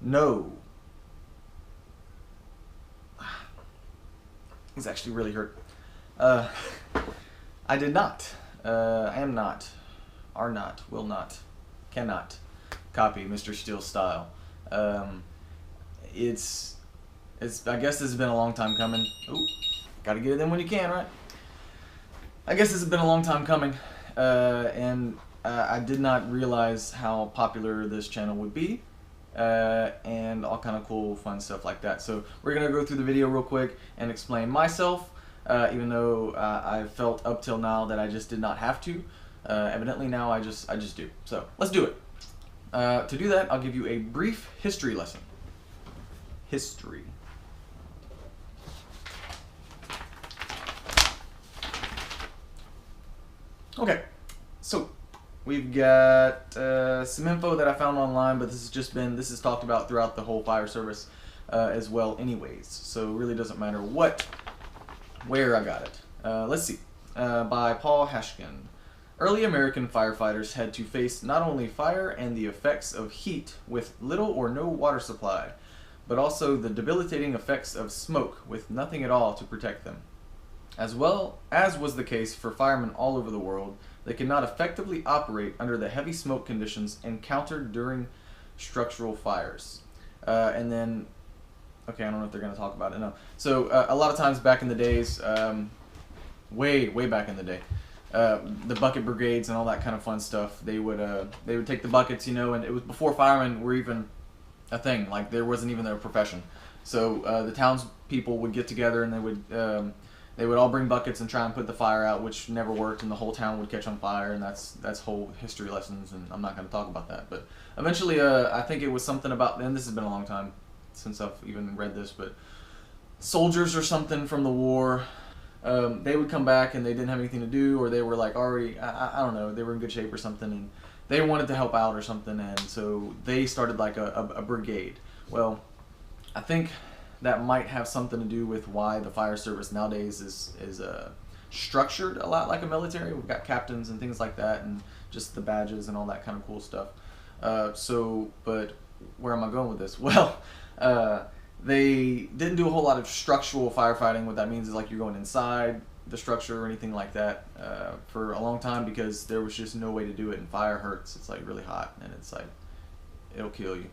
No. He's actually really hurt. I did not. I am not. Are not. Will not. Cannot copy Mr. Steele's style. It's. I guess this has been a long time coming. Ooh, gotta get it in when you can, right? I guess this has been a long time coming, and I did not realize how popular this channel would be, and all kind of cool, fun stuff like that. So we're gonna go through the video real quick and explain myself, even though I felt up till now that I just did not have to. Evidently now I just do. So let's do it. To do that, I'll give you a brief history lesson. History. Okay, so we've got some info that I found online, but this is talked about throughout the whole fire service as well anyways, so it really doesn't matter where I got it. Let's see, by Paul Hashkin. Early American firefighters had to face not only fire and the effects of heat with little or no water supply, but also the debilitating effects of smoke with nothing at all to protect them. As well as was the case for firemen all over the world, they could not effectively operate under the heavy smoke conditions encountered during structural fires. And then, okay, I don't know if they're going to talk about it. No. So a lot of times back in the days, way back in the day, the bucket brigades and all that kind of fun stuff, they would take the buckets, you know, and it was before firemen were even a thing. Like there wasn't even a profession. So the townspeople would get together and they would all bring buckets and try and put the fire out, which never worked, and the whole town would catch on fire, and that's whole history lessons, and I'm not going to talk about that. But eventually, I think it was something about, and this has been a long time since I've even read this, but soldiers or something from the war, they would come back and they didn't have anything to do, or they were like already, I don't know, they were in good shape or something, and they wanted to help out or something, and so they started like a brigade. Well, I think that might have something to do with why the fire service nowadays is structured a lot like a military. We've got captains and things like that, and just the badges and all that kind of cool stuff. But where am I going with this? Well, they didn't do a whole lot of structural firefighting. What that means is like you're going inside the structure or anything like that for a long time, because there was just no way to do it, and fire hurts. It's like really hot, and it's like it'll kill you.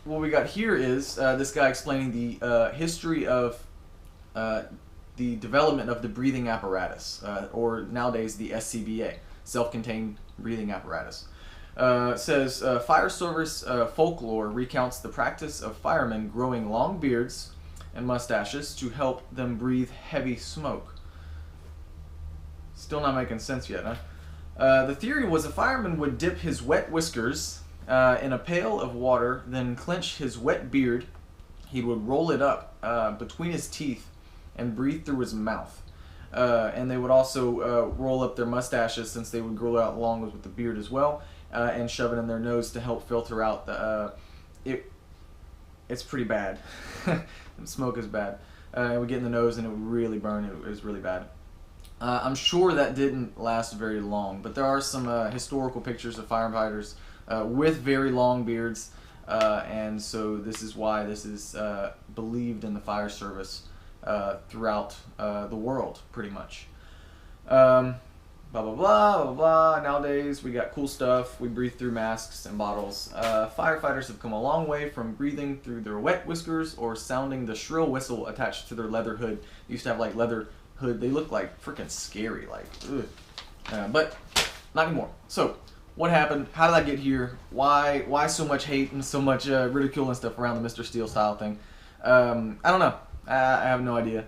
What we got here is this guy explaining the history of the development of the breathing apparatus, or nowadays the SCBA, self-contained breathing apparatus. Says fire service folklore recounts the practice of firemen growing long beards and mustaches to help them breathe heavy smoke. Still not making sense yet, huh? The theory was a fireman would dip his wet whiskers in a pail of water, then clench his wet beard. He would roll it up between his teeth and breathe through his mouth. And they would also roll up their mustaches, since they would grow out along with the beard as well, and shove it in their nose to help filter out the. It's pretty bad. Smoke is bad. It would get in the nose and it would really burn. It was really bad. I'm sure that didn't last very long, but there are some historical pictures of firefighters with very long beards, and so this is why this is believed in the fire service throughout the world, pretty much. Blah blah blah blah blah. Nowadays we got cool stuff. We breathe through masks and bottles. Firefighters have come a long way from breathing through their wet whiskers or sounding the shrill whistle attached to their leather hood. They used to have like leather hood. They look like freaking scary, like ugh. But not anymore. So what happened? How did I get here? Why so much hate and so much ridicule and stuff around the Mr. Steele style thing? I don't know. I have no idea.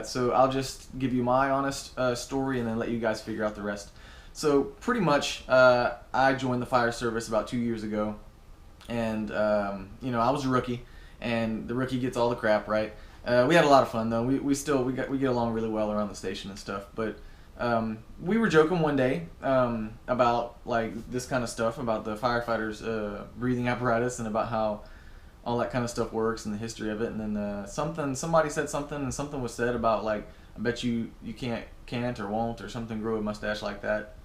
So I'll just give you my honest story and then let you guys figure out the rest. So pretty much, I joined the fire service about 2 years ago, and you know, I was a rookie, and the rookie gets all the crap, right? We had a lot of fun though. We get along really well around the station and stuff. But we were joking one day about like this kind of stuff, about the firefighters' breathing apparatus, and about how all that kind of stuff works and the history of it. And then somebody said something, and something was said about like, I bet you can't or won't or something grow a mustache like that,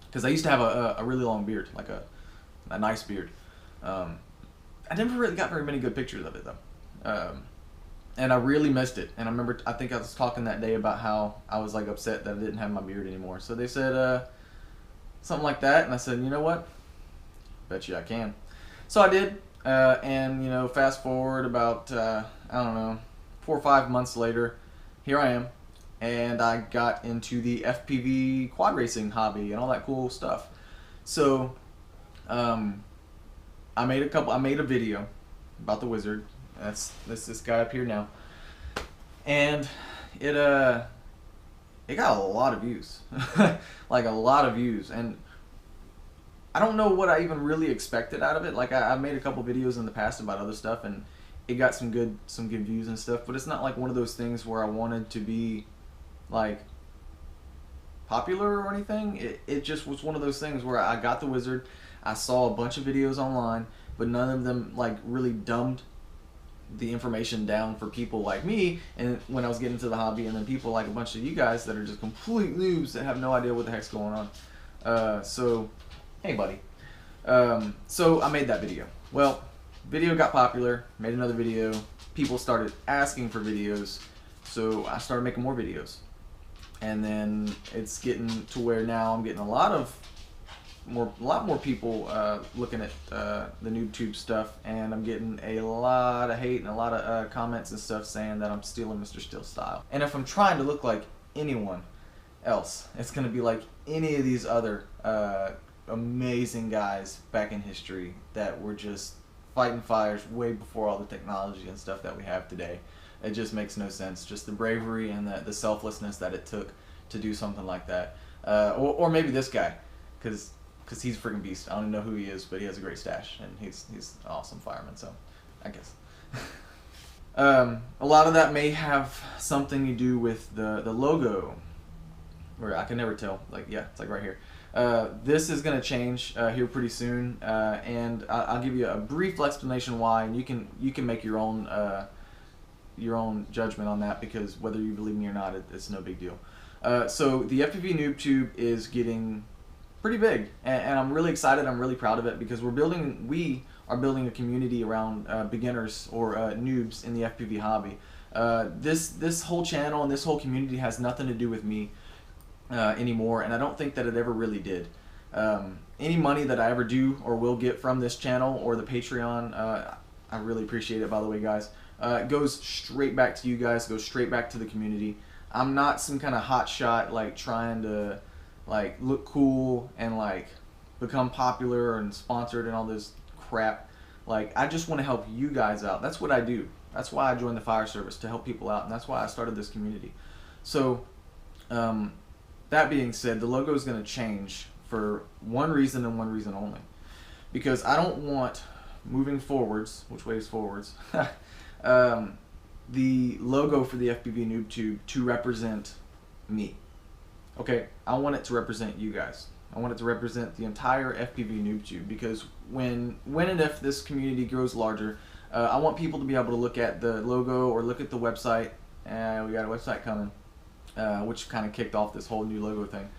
because I used to have a really long beard, like a nice beard. I never really got very many good pictures of it though. And I really missed it. And I remember, I think I was talking that day about how I was like upset that I didn't have my beard anymore. So they said something like that, and I said, you know what? Bet you I can. So I did, and you know, fast forward about I don't know, 4 or 5 months later, here I am, and I got into the FPV quad racing hobby and all that cool stuff. So I made a video about the wizard. That's this guy up here now, and it got a lot of views, like a lot of views, and I don't know what I even really expected out of it. Like I've made a couple videos in the past about other stuff, and it got some good views and stuff, but it's not like one of those things where I wanted to be like popular or anything. It just was one of those things where I got the wizard, I saw a bunch of videos online, but none of them like really dumbed the information down for people like me, and when I was getting into the hobby, and then people like a bunch of you guys that are just complete noobs that have no idea what the heck's going on. So hey buddy. So I made that video. Well, video got popular, made another video, people started asking for videos, so I started making more videos, and then it's getting to where now I'm getting a lot more people looking at the NoobTube stuff, and I'm getting a lot of hate and a lot of comments and stuff saying that I'm stealing Mr. Steele style. And if I'm trying to look like anyone else, it's going to be like any of these other amazing guys back in history that were just fighting fires way before all the technology and stuff that we have today. It just makes no sense. Just the bravery and the selflessness that it took to do something like that. Or maybe this guy, because he's a freaking beast. I don't even know who he is, but he has a great stash, and he's an awesome fireman, so I guess. A lot of that may have something to do with the logo, where I can never tell. Like, yeah, it's like right here. This is going to change here pretty soon, and I'll give you a brief explanation why, and you can make your own judgment on that, because whether you believe me or not, it's no big deal. So the FPVnoobtube is getting pretty big, and I'm really excited. I'm really proud of it, because we are building a community around beginners or noobs in the FPV hobby. This whole channel and this whole community has nothing to do with me anymore, and I don't think that it ever really did. Any money that I ever do or will get from this channel or the Patreon, I really appreciate it, by the way, guys. It goes straight back to you guys, goes straight back to the community. I'm not some kind of hot shot like trying to like look cool and like become popular and sponsored and all this crap. Like, I just want to help you guys out. That's what I do. That's why I joined the fire service, to help people out, and that's why I started this community. So that being said, the logo is going to change for one reason and one reason only, because I don't want, moving forwards, which way is forwards, the logo for the FPVnoobtube to represent me. Okay, I want it to represent you guys. I want it to represent the entire FPVnoobtube, because when and if this community grows larger, I want people to be able to look at the logo or look at the website. We got a website coming, which kind of kicked off this whole new logo thing.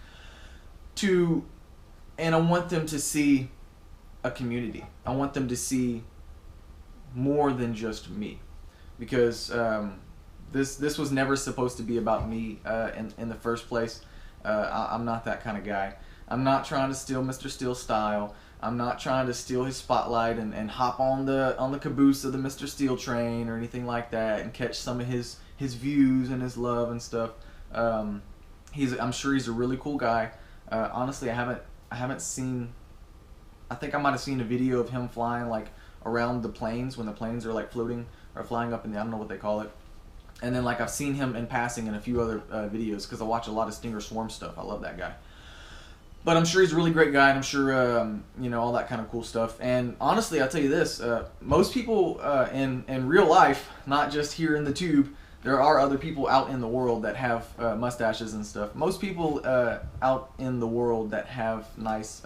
And I want them to see a community. I want them to see more than just me, because this was never supposed to be about me in the first place. I'm not that kind of guy. I'm not trying to steal Mr. Steele's style. I'm not trying to steal his spotlight and hop on the caboose of the Mr. Steele train or anything like that and catch some of his views and his love and stuff. I'm sure he's a really cool guy. Honestly, I haven't seen. I think I might have seen a video of him flying like around the planes when the planes are like floating or flying up in the, I don't know what they call it. And then like I've seen him in passing in a few other videos, because I watch a lot of Stinger Swarm stuff. I love that guy. But I'm sure he's a really great guy, and I'm sure you know, all that kind of cool stuff. And honestly, I'll tell you this: most people in real life, not just here in the tube, there are other people out in the world that have mustaches and stuff. Most people out in the world that have nice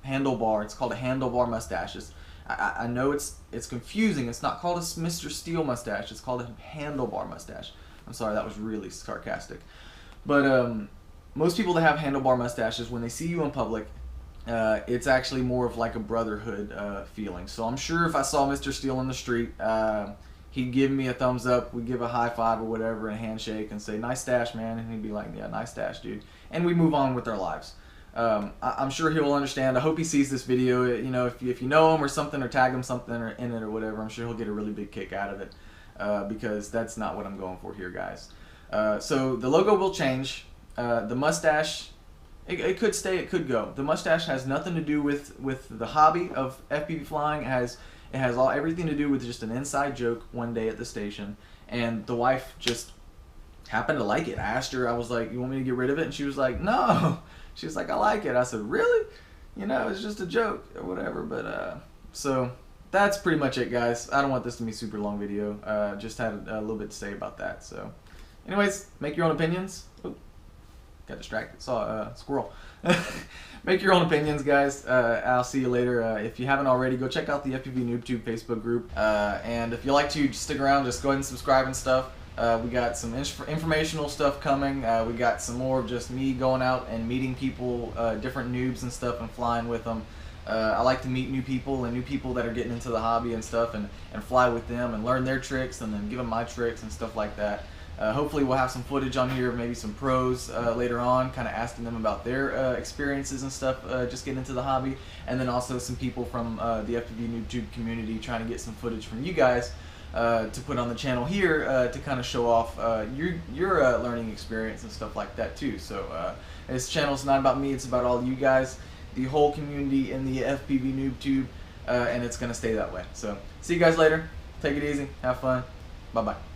handlebar. It's called a handlebar mustaches. I know it's confusing. It's not called a Mr. Steele mustache. It's called a handlebar mustache. I'm sorry, that was really sarcastic. But most people that have handlebar mustaches, when they see you in public, it's actually more of like a brotherhood feeling. So I'm sure if I saw Mr. Steele in the street, he'd give me a thumbs up, we'd give a high five or whatever, and a handshake, and say, nice stash, man, and he'd be like, yeah, nice stash, dude. And we move on with our lives. I'm sure he will understand. I hope he sees this video. You know, if you know him or something, or tag him something or in it or whatever, I'm sure he'll get a really big kick out of it, because that's not what I'm going for here, guys. So the logo will change. The mustache, it could stay, it could go. The mustache has nothing to do with the hobby of FPV flying. It has everything to do with just an inside joke one day at the station, and the wife just happened to like it. I asked her, I was like, you want me to get rid of it? And she was like, no. She was like, I like it. I said, really? You know, it's just a joke or whatever. But so that's pretty much it, guys. I don't want this to be a super long video. Just had a little bit to say about that. So anyways, make your own opinions. Ooh, got distracted. Saw a squirrel. Make your own opinions, guys. I'll see you later. If you haven't already, go check out the FPVnoobtube Facebook group. And if you like to, just stick around. Just go ahead and subscribe and stuff. We got some informational stuff coming. We got some more of just me going out and meeting people, different noobs and stuff, and flying with them. I like to meet new people and new people that are getting into the hobby and stuff, and fly with them and learn their tricks and then give them my tricks and stuff like that. Hopefully we'll have some footage on here of maybe some pros later on, kind of asking them about their experiences and stuff, just getting into the hobby, and then also some people from the FPVnoobtube community trying to get some footage from you guys to put on the channel here to kind of show off your learning experience and stuff like that too. So this channel's not about me, it's about all you guys, the whole community in the FPVnoobtube, and it's going to stay that way. So see you guys later. Take it easy. Have fun. Bye-bye.